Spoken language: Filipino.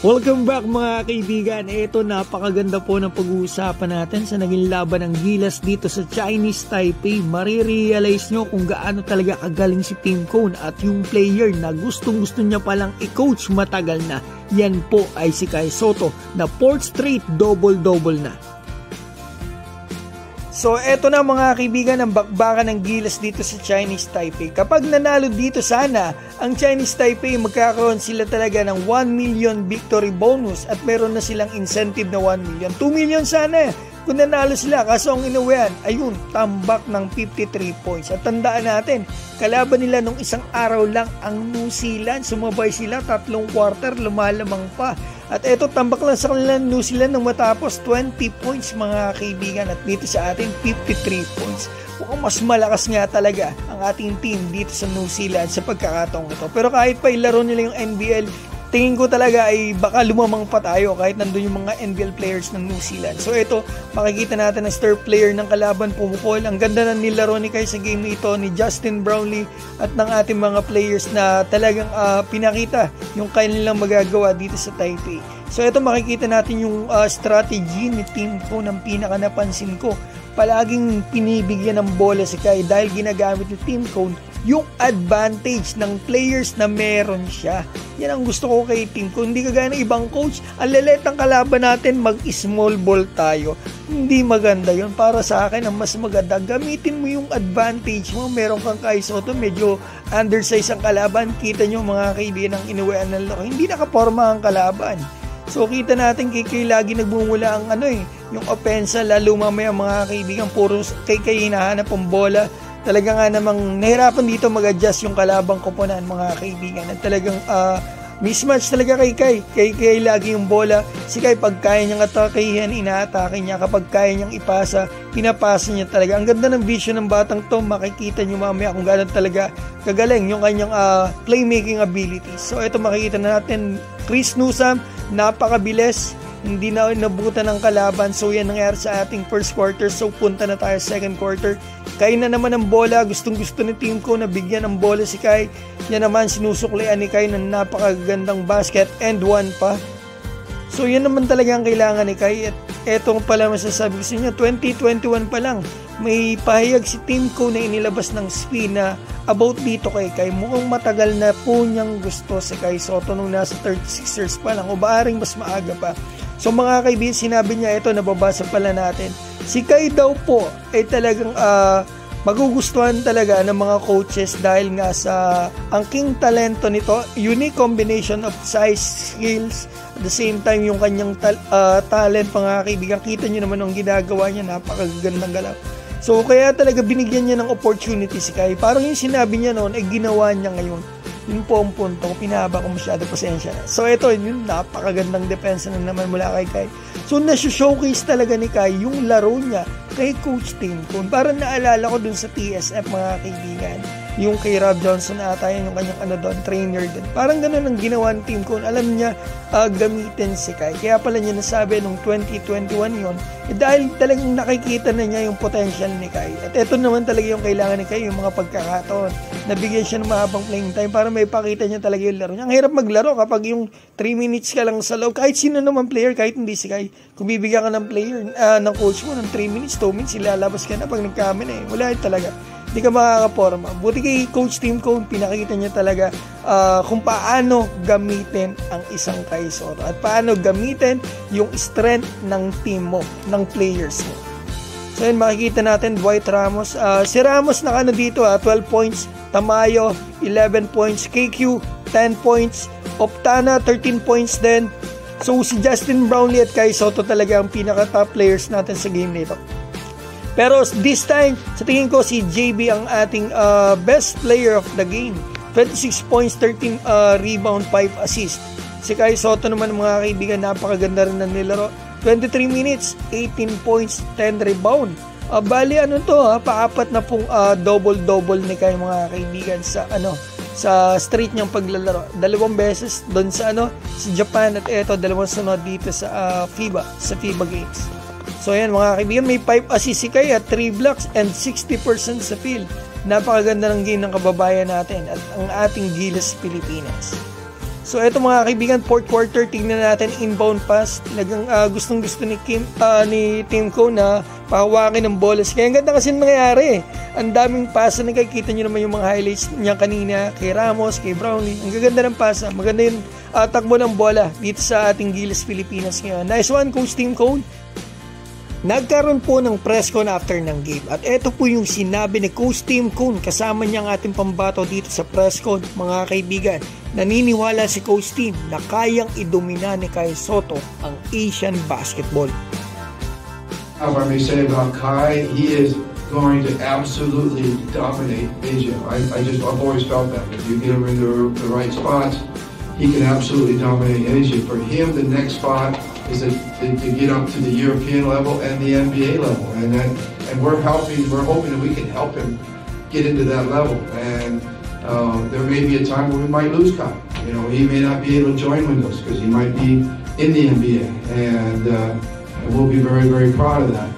Welcome back mga kaibigan. Ito, napakaganda po ng pag-uusapan natin sa naging laban ng Gilas dito sa Chinese Taipei. Marirealize nyo kung gaano talaga kagaling si Tim Cone at yung player na gustong-gusto niya palang i-coach matagal na. Yan po ay si Kai Sotto na 4th straight double-double na. So eto na mga kaibigan ang bakbakan ng Gilas dito sa Chinese Taipei. Kapag nanalo dito sana ang Chinese Taipei, magkakaroon sila talaga ng 1 million victory bonus at meron na silang incentive na 1 million. 2 million sana kung nanalo sila, kaso ang inuwian, ayun, tambak ng 53 points. At tandaan natin, kalaban nila nung isang araw lang ang New Zealand. Sumabay sila, 3 quarter, lumalamang pa. At eto, tambak lang sa kanila New Zealand nang matapos 20 points mga kaibigan. At dito sa atin, 53 points. Mukhang mas malakas nga talaga ang ating team dito sa New Zealand sa pagkakataong ito. Pero kahit pa ilaro nila yung NBL, tingin ko talaga ay baka lumamang pa tayo kahit nandun yung mga NBL players ng New Zealand. So ito, makikita natin na star player ng kalaban pumukol. Ang ganda na nilaro ni Kai sa game ito, ni Justin Brownlee at ng ating mga players na talagang pinakita yung kanilang magagawa dito sa Taipei. So ito, makikita natin yung strategy ni Tim Cone ng pinaka napansin ko. Palaging pinibigyan ng bola si Kai dahil ginagamit ni Tim Cone yung advantage ng players na meron siya. Yan ang gusto ko kay Tim Cone. Hindi kagaya ng ibang coach, ang lelet ng kalaban natin, mag-small ball tayo. Hindi maganda yon. Para sa akin, ang mas maganda, gamitin mo yung advantage mo. Meron kang Kai Sotto, medyo undersize ang kalaban. Kita nyo mga kaibigan ng inuwian ng laro. Hindi nakaporma ang kalaban. So kita natin kay lagi nagbumula ang yung opensa, lalo mamaya mga kaibigan, puro kay hinahanap ang bola. Talaga nga namang nahirapan dito mag-adjust yung kalabang koponan mga kaibigan. At talagang mismatch talaga kay lagi yung bola. Si Kai, pag kaya niyang atakehin, ina-atake niya. Kapag kaya niyang ipasa, pinapasa niya talaga. Ang ganda ng vision ng batang to, makikita niyo mamaya kung gano'n talaga kagaling yung kanyang playmaking abilities. So ito, makikita na natin Chris Newsome, napakabilis, hindi na nabutan ng kalaban. So yan nangyari sa ating first quarter. So punta na tayo second quarter. Kai na naman ang bola, gustong-gusto ni Tim Cone na bigyan ng bola si Kai. Yan naman, sinusuklian ni Kai ng napakagandang basket and one pa. So yan naman talaga ang kailangan ni Kai. At eto pala masasabi ko sa inyo, 2021 pa lang, may pahayag si Tim Cone na inilabas ng spin na about dito kay Kai. Mukhang matagal na po niyang gusto si Kai Sotto nung nasa 36 years pa lang o baaring mas maaga pa. So mga kaibigan, sinabi niya ito, nababasa pala natin. Si Kai daw po ay talagang magugustuhan talaga ng mga coaches dahil nga sa angking talento nito, unique combination of size, skills, at the same time yung kanyang talent mga kaibigan. Kita niyo naman ang ginagawa niya, napakagandang galaw. So kaya talaga binigyan niya ng opportunity si Kai. Parang yung sinabi niya noon ay ginawa niya ngayon. Yun po ang punto. Pinahaba ko masyado, pasensya na. So ito, yun, napakagandang depensa na naman mula kay Kai. So nasi-showcase talaga ni Kai yung laro niya kay Coach Tim Cone. Parang naalala ko dun sa TSF mga kaibigan. Yung kay Rob Johnson ata yun, yung kanyang trainer din. Parang ganun ang ginawa ng Tim Cone. Alam niya gamitin si Kai. Kaya pala niya nasabi nung 2021 yun, dahil talagang nakikita na niya yung potential ni Kai. At ito naman talaga yung kailangan ni Kai, yung mga pagkakataon. Nabigyan siya ng mahabang playing time para may pakita niya talaga yung laro niya. Ang hirap maglaro kapag yung 3 minutes ka lang sa loob. Kahit sino naman player, kahit hindi si Kai. Kung bibigyan ka ng player, ng coach mo ng 3 minutes, 2 minutes, ilalabas ka na pag nagkami na eh. Wala yun talaga. Hindi ka makakaporma. Buti kay Coach Tim Cone, pinakita niya talaga kung paano gamitin ang isang Kai Sotto at paano gamitin yung strength ng team mo, ng players mo. So yun, makikita natin Dwight Ramos. Si Ramos dito 12 points, Tamayo 11 points, KQ 10 points, Optana 13 points din. So si Justin Brownlee at Kai Sotto talaga ang pinaka-top players natin sa game nito. Pero this time, sa tingin ko si JB ang ating best player of the game. 26 points, 13 rebound, 5 assist. Si Kai Sotto naman mga kaibigan, napakaganda rin ng nilaro. 23 minutes, 18 points, 10 rebound. Bali paapat na pong double-double ni Kai mga kaibigan sa street niyang paglalaro. 2 beses doon sa Japan at eto 2 sunod dito sa FIBA Games. So ayan mga kaibigan, may 5 assists si Kai at 3 blocks and 60% sa field. Napakaganda ng game ng kababayan natin at ang ating Gilas Pilipinas. So eto mga kaibigan, fourth quarter, tingnan natin inbound pass. Talagang gustong-gusto ni Tim Cone na pahawakin ng bola. Kaya ang ganda kasi nangyayari. Ang daming pasa, nakikita nyo naman yung mga highlights niya kanina kay Ramos, kay Brownlee. Ang gaganda ng pasa. Maganda yung takbo ng bola dito sa ating Gilas Pilipinas ngayon. Nice one, Coach Tim Cone. Nagkaroon po ng press con after ng game at ito po yung sinabi ni Coach Tim Cone kasama niya ang ating pambato dito sa press con. Mga kaibigan, naniniwala si Coach Tim na kayang idomina ni Kai Sotto ang Asian basketball. If I may say about Kai, he is going to absolutely dominate Asia. I've always felt that. If you get him in the right spots, he can absolutely dominate Asia. For him, the next spot is to get up to the European level and the NBA level, and we're hoping that we can help him get into that level. And there may be a time where we might lose Kai. You know, he may not be able to join Windows because he might be in the NBA, and we'll be very, very proud of that.